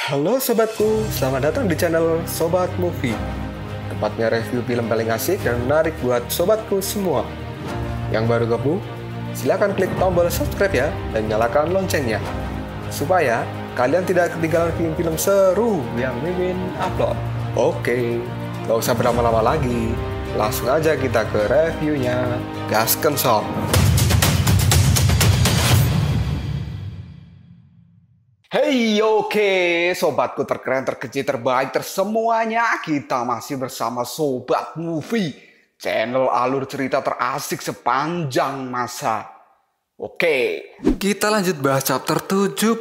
Halo sobatku, selamat datang di channel Sobat Movie. Tempatnya review film paling asik dan menarik buat sobatku semua. Yang baru gabung, silahkan klik tombol subscribe ya dan nyalakan loncengnya, supaya kalian tidak ketinggalan film-film seru yang Mimin upload. Oke, gak usah berlama-lama lagi, langsung aja kita ke reviewnya. Gasken sob. Hey, oke, sobatku terkeren, terkecil, terbaik, tersemuanya. Kita masih bersama Sobat Movie, channel alur cerita terasik sepanjang masa. Oke, kita lanjut bahas chapter 70.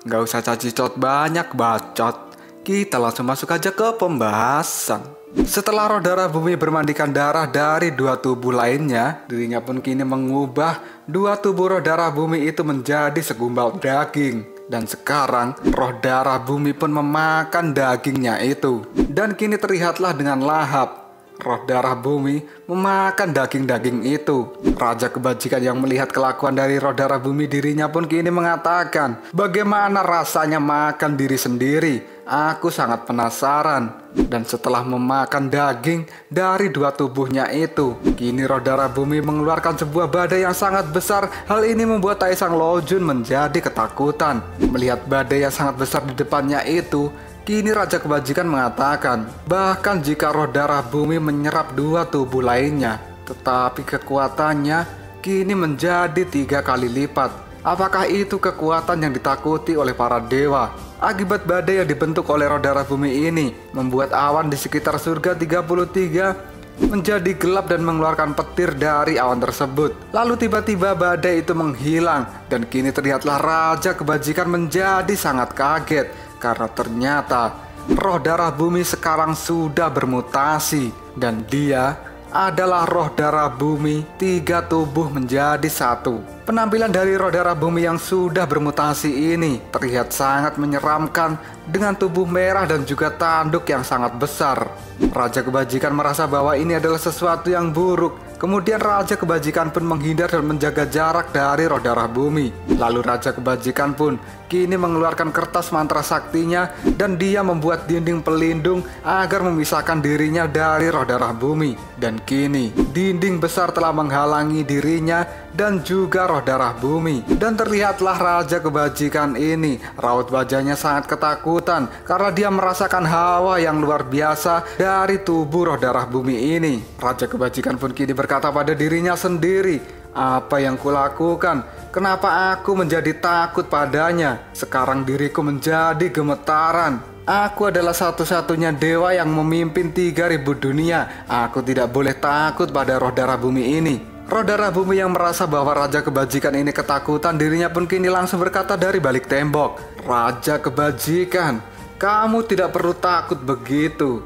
Gak usah cacicot banyak bacot, kita langsung masuk aja ke pembahasan. Setelah roh darah bumi bermandikan darah dari dua tubuh lainnya, dirinya pun kini mengubah dua tubuh roh darah bumi itu menjadi segumpal daging. Dan sekarang roh darah bumi pun memakan dagingnya itu. Dan kini terlihatlah dengan lahap roh darah bumi memakan daging-daging itu. Raja kebajikan yang melihat kelakuan dari roh darah bumi, dirinya pun kini mengatakan, bagaimana rasanya makan diri sendiri? Aku sangat penasaran. Dan setelah memakan daging dari dua tubuhnya itu, kini roh darah bumi mengeluarkan sebuah badai yang sangat besar. Hal ini membuat Taesang Lojun menjadi ketakutan. Melihat badai yang sangat besar di depannya itu, kini Raja Kebajikan mengatakan, bahkan jika roh darah bumi menyerap dua tubuh lainnya, tetapi kekuatannya kini menjadi 3 kali lipat. Apakah itu kekuatan yang ditakuti oleh para dewa? Akibat badai yang dibentuk oleh roh darah bumi ini, membuat awan di sekitar surga 33 menjadi gelap dan mengeluarkan petir dari awan tersebut. Lalu tiba-tiba badai itu menghilang, dan kini terlihatlah Raja Kebajikan menjadi sangat kaget. Karena ternyata roh darah bumi sekarang sudah bermutasi, dan dia adalah roh darah bumi 3 tubuh menjadi 1. Penampilan dari roh darah bumi yang sudah bermutasi ini terlihat sangat menyeramkan dengan tubuh merah dan juga tanduk yang sangat besar. Raja Kebajikan merasa bahwa ini adalah sesuatu yang buruk. Kemudian Raja Kebajikan pun menghindar dan menjaga jarak dari roh darah bumi. Lalu Raja Kebajikan pun kini mengeluarkan kertas mantra saktinya, dan dia membuat dinding pelindung agar memisahkan dirinya dari roh darah bumi. Dan kini dinding besar telah menghalangi dirinya dan juga roh darah bumi. Dan terlihatlah Raja Kebajikan ini, raut wajahnya sangat ketakutan karena dia merasakan hawa yang luar biasa dari tubuh roh darah bumi ini. Raja Kebajikan pun kini berkata pada dirinya sendiri, apa yang kulakukan? Kenapa aku menjadi takut padanya? Sekarang diriku menjadi gemetaran. Aku adalah satu-satunya dewa yang memimpin 3000 dunia. Aku tidak boleh takut pada roh darah bumi ini. Roh darah bumi yang merasa bahwa Raja Kebajikan ini ketakutan, dirinya pun kini langsung berkata dari balik tembok, Raja Kebajikan, kamu tidak perlu takut begitu.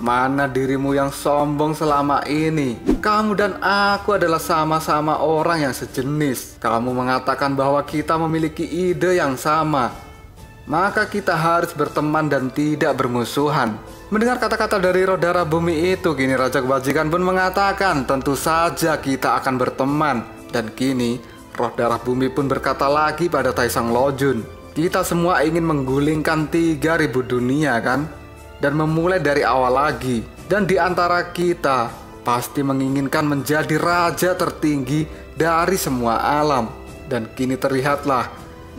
Mana dirimu yang sombong selama ini? Kamu dan aku adalah sama-sama orang yang sejenis. Kamu mengatakan bahwa kita memiliki ide yang sama, maka kita harus berteman dan tidak bermusuhan. Mendengar kata-kata dari roh darah bumi itu, kini Raja Kebajikan pun mengatakan, tentu saja kita akan berteman. Dan kini roh darah bumi pun berkata lagi pada Taesang Lojun, kita semua ingin menggulingkan 3000 dunia kan? Dan memulai dari awal lagi. Dan di antara kita pasti menginginkan menjadi raja tertinggi dari semua alam. Dan kini terlihatlah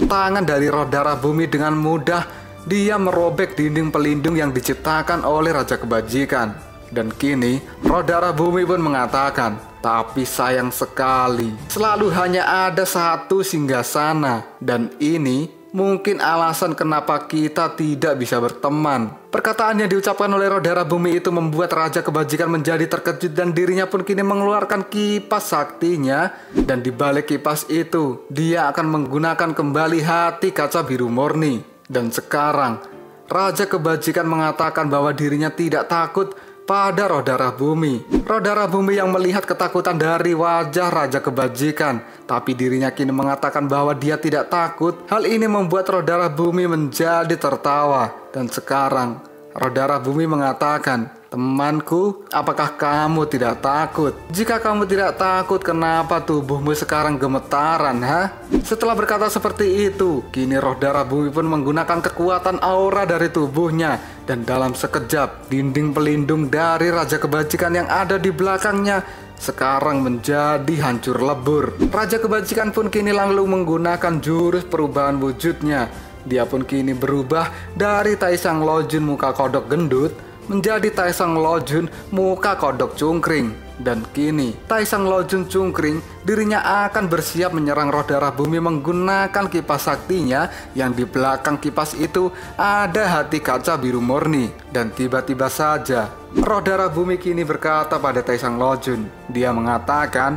tangan dari roh darah bumi dengan mudah dia merobek dinding pelindung yang diciptakan oleh Raja Kebajikan. Dan kini roh darah bumi pun mengatakan, tapi sayang sekali, selalu hanya ada satu singgasana. Dan ini mungkin alasan kenapa kita tidak bisa berteman. Perkataan yang diucapkan oleh roh darah bumi itu membuat Raja Kebajikan menjadi terkejut, dan dirinya pun kini mengeluarkan kipas saktinya. Dan di balik kipas itu, dia akan menggunakan kembali hati kaca biru murni. Dan sekarang Raja Kebajikan mengatakan bahwa dirinya tidak takut pada roh darah bumi. Roh darah bumi yang melihat ketakutan dari wajah Raja Kebajikan, tapi dirinya kini mengatakan bahwa dia tidak takut. Hal ini membuat roh darah bumi menjadi tertawa. Dan sekarang roh darah bumi mengatakan, Temanku, apakah kamu tidak takut? Jika kamu tidak takut, kenapa tubuhmu sekarang gemetaran, ha? Setelah berkata seperti itu, kini roh darah bumi pun menggunakan kekuatan aura dari tubuhnya. Dan dalam sekejap, dinding pelindung dari Raja Kebajikan yang ada di belakangnya sekarang menjadi hancur lebur. Raja Kebajikan pun kini langsung menggunakan jurus perubahan wujudnya. Dia pun kini berubah dari Taisang Lojun muka kodok gendut menjadi Taisang Lojun muka kodok cungkring. Dan kini Taisang Lojun cungkring dirinya akan bersiap menyerang roh darah bumi menggunakan kipas saktinya, yang di belakang kipas itu ada hati kaca biru murni. Dan tiba-tiba saja roh darah bumi kini berkata pada Taisang Lojun. Dia mengatakan,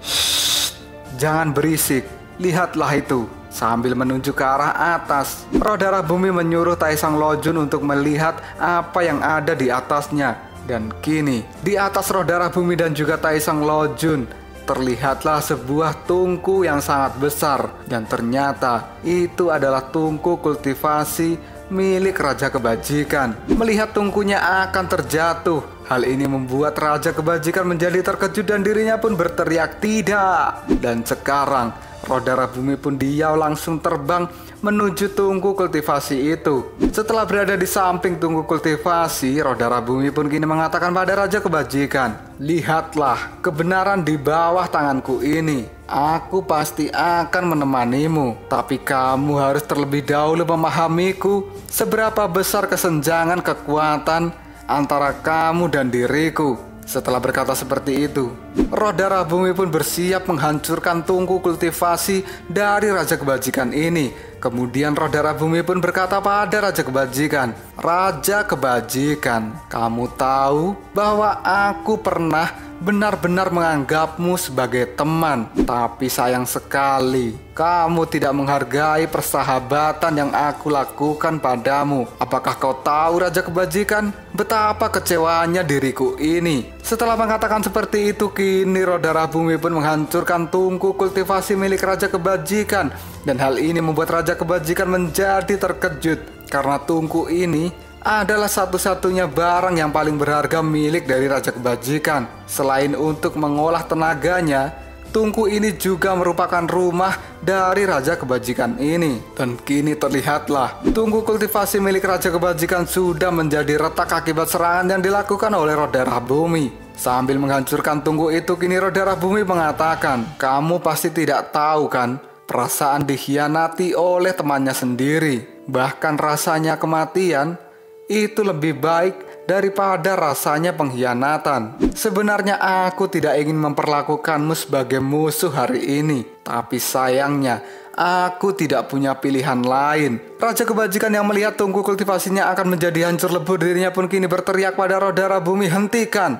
"Shh, jangan berisik, lihatlah itu." Sambil menunjuk ke arah atas, roh darah bumi menyuruh Taisang Lojun untuk melihat apa yang ada di atasnya. Dan kini, di atas roh darah bumi dan juga Taisang Lojun, terlihatlah sebuah tungku yang sangat besar. Dan ternyata itu adalah tungku kultivasi milik Raja Kebajikan. Melihat tungkunya akan terjatuh, hal ini membuat Raja Kebajikan menjadi terkejut dan dirinya pun berteriak tidak. Dan sekarang roh darah bumi pun dia langsung terbang menuju tungku kultivasi itu. Setelah berada di samping tungku kultivasi, roh darah bumi pun kini mengatakan pada Raja Kebajikan, "Lihatlah kebenaran di bawah tanganku ini. Aku pasti akan menemanimu, tapi kamu harus terlebih dahulu memahamiku seberapa besar kesenjangan kekuatan antara kamu dan diriku." Setelah berkata seperti itu, roh darah bumi pun bersiap menghancurkan tungku kultivasi dari Raja Kebajikan ini. Kemudian roh darah bumi pun berkata pada Raja Kebajikan, "Raja Kebajikan, kamu tahu bahwa aku pernah benar-benar menganggapmu sebagai teman. Tapi sayang sekali, kamu tidak menghargai persahabatan yang aku lakukan padamu. Apakah kau tahu, Raja Kebajikan, betapa kecewanya diriku ini?" Setelah mengatakan seperti itu, kini roh darah bumi pun menghancurkan tungku kultivasi milik Raja Kebajikan. Dan hal ini membuat Raja Kebajikan menjadi terkejut, karena tungku ini adalah satu-satunya barang yang paling berharga milik dari Raja Kebajikan. Selain untuk mengolah tenaganya, tungku ini juga merupakan rumah dari Raja Kebajikan ini. Dan kini terlihatlah tungku kultivasi milik Raja Kebajikan sudah menjadi retak akibat serangan yang dilakukan oleh roh darah bumi. Sambil menghancurkan tungku itu, kini roh darah bumi mengatakan, "Kamu pasti tidak tahu kan, perasaan dikhianati oleh temannya sendiri. Bahkan rasanya kematian itu lebih baik daripada rasanya pengkhianatan. Sebenarnya aku tidak ingin memperlakukanmu sebagai musuh hari ini, tapi sayangnya aku tidak punya pilihan lain." Raja Kebajikan yang melihat tungku kultivasinya akan menjadi hancur lebur, dirinya pun kini berteriak pada roh darah bumi, "Hentikan!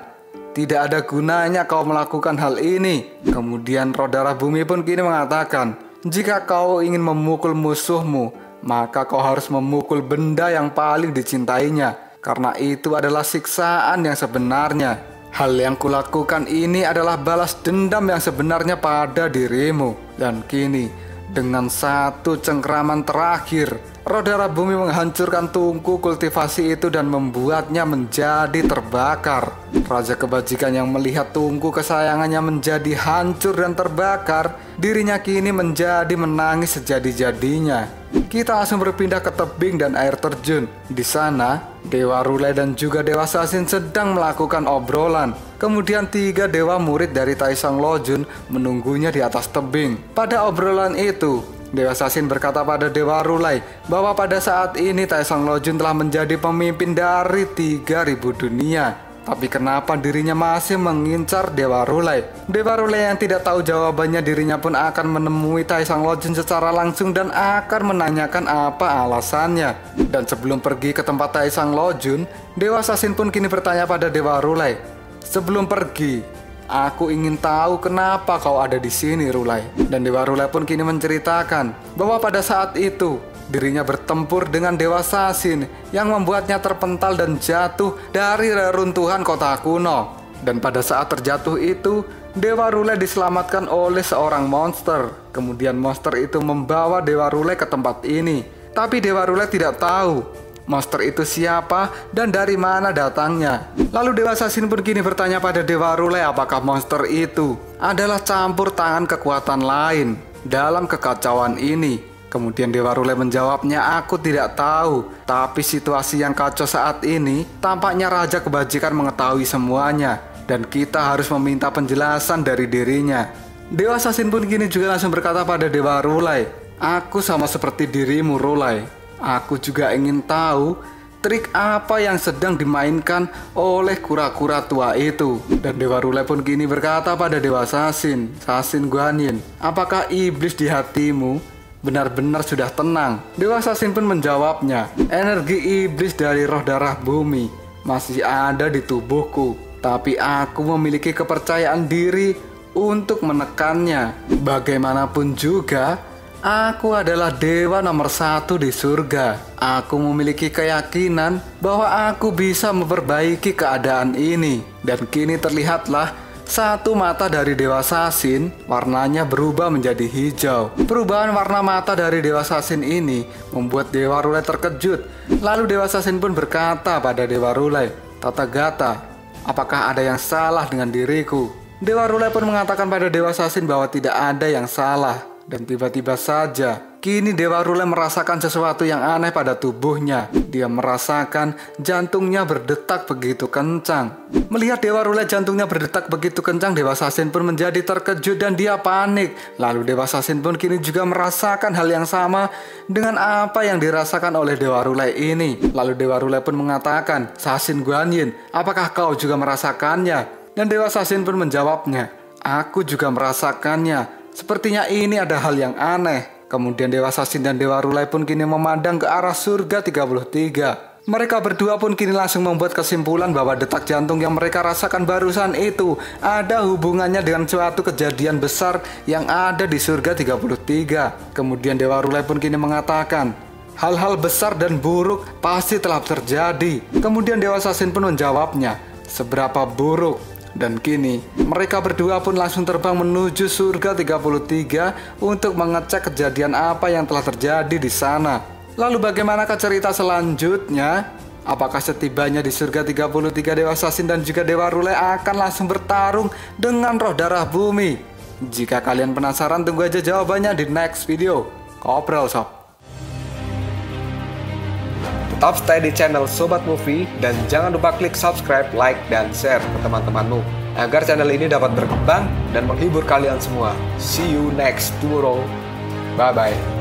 Tidak ada gunanya kau melakukan hal ini." Kemudian roh darah bumi pun kini mengatakan, "Jika kau ingin memukul musuhmu, maka kau harus memukul benda yang paling dicintainya, karena itu adalah siksaan yang sebenarnya. Hal yang kulakukan ini adalah balas dendam yang sebenarnya pada dirimu." Dan kini, dengan satu cengkraman terakhir, roh darah bumi menghancurkan tungku kultivasi itu dan membuatnya menjadi terbakar. Raja Kebajikan yang melihat tungku kesayangannya menjadi hancur dan terbakar, dirinya kini menjadi menangis sejadi-jadinya. Kita langsung berpindah ke tebing dan air terjun. Di sana, Dewa Rulai dan juga Dewa Sasin sedang melakukan obrolan. Kemudian 3 dewa murid dari Taisang Lojun menunggunya di atas tebing. Pada obrolan itu, Dewa Sasin berkata pada Dewa Rulai bahwa pada saat ini Taisang Lojun telah menjadi pemimpin dari 3.000 dunia. Tapi kenapa dirinya masih mengincar Dewa Rulai? Dewa Rulai yang tidak tahu jawabannya, dirinya pun akan menemui Taisang Lojun secara langsung dan akan menanyakan apa alasannya. Dan sebelum pergi ke tempat Taisang Lojun, Dewa Sasin pun kini bertanya pada Dewa Rulai, "Sebelum pergi, aku ingin tahu kenapa kau ada di sini, Rulai." Dan Dewa Rulai pun kini menceritakan bahwa pada saat itu dirinya bertempur dengan Dewa Sasin yang membuatnya terpental dan jatuh dari reruntuhan kota kuno. Dan pada saat terjatuh itu, Dewa Rulai diselamatkan oleh seorang monster. Kemudian monster itu membawa Dewa Rulai ke tempat ini. Tapi Dewa Rulai tidak tahu monster itu siapa dan dari mana datangnya. Lalu Dewa Sasin pun kini bertanya pada Dewa Rule apakah monster itu adalah campur tangan kekuatan lain dalam kekacauan ini. Kemudian Dewa Rule menjawabnya, aku tidak tahu, tapi situasi yang kacau saat ini tampaknya Raja Kebajikan mengetahui semuanya dan kita harus meminta penjelasan dari dirinya. Dewa Sasin pun kini juga langsung berkata pada Dewa Rule, aku sama seperti dirimu Rule, aku juga ingin tahu trik apa yang sedang dimainkan oleh kura-kura tua itu. Dan Dewa Rule pun kini berkata pada Dewa Sasin, Sasin Guanyin, apakah iblis di hatimu benar-benar sudah tenang? Dewa Sasin pun menjawabnya, energi iblis dari roh darah bumi masih ada di tubuhku, tapi aku memiliki kepercayaan diri untuk menekannya. Bagaimanapun juga, aku adalah dewa nomor 1 di surga. Aku memiliki keyakinan bahwa aku bisa memperbaiki keadaan ini. Dan kini terlihatlah satu mata dari Dewa Sasin warnanya berubah menjadi hijau. Perubahan warna mata dari Dewa Sasin ini membuat Dewa Rule terkejut. Lalu Dewa Sasin pun berkata pada Dewa Rule, Tathagata, apakah ada yang salah dengan diriku? Dewa Rule pun mengatakan pada Dewa Sasin bahwa tidak ada yang salah. Dan tiba-tiba saja, kini Dewa Rule merasakan sesuatu yang aneh pada tubuhnya. Dia merasakan jantungnya berdetak begitu kencang. Melihat Dewa Rule jantungnya berdetak begitu kencang, Dewa Sasin pun menjadi terkejut dan dia panik. Lalu Dewa Sasin pun kini juga merasakan hal yang sama dengan apa yang dirasakan oleh Dewa Rule ini. Lalu Dewa Rule pun mengatakan, Sasin Guanyin, apakah kau juga merasakannya? Dan Dewa Sasin pun menjawabnya, aku juga merasakannya. Sepertinya ini ada hal yang aneh. Kemudian Dewa Sasin dan Dewa Rule pun kini memandang ke arah surga 33. Mereka berdua pun kini langsung membuat kesimpulan bahwa detak jantung yang mereka rasakan barusan itu ada hubungannya dengan suatu kejadian besar yang ada di surga 33. Kemudian Dewa Rule pun kini mengatakan, hal-hal besar dan buruk pasti telah terjadi. Kemudian Dewa Sasin pun menjawabnya, seberapa buruk? Dan kini mereka berdua pun langsung terbang menuju surga 33 untuk mengecek kejadian apa yang telah terjadi di sana. Lalu bagaimanakah cerita selanjutnya? Apakah setibanya di surga 33 Dewa Sasin dan juga Dewa Rule akan langsung bertarung dengan roh darah bumi? Jika kalian penasaran, tunggu aja jawabannya di next video. Koprol Sob. Tetap stay di channel Sobat Movie dan jangan lupa klik subscribe, like, dan share ke teman-temanmu agar channel ini dapat berkembang dan menghibur kalian semua. See you next tomorrow. Bye-bye.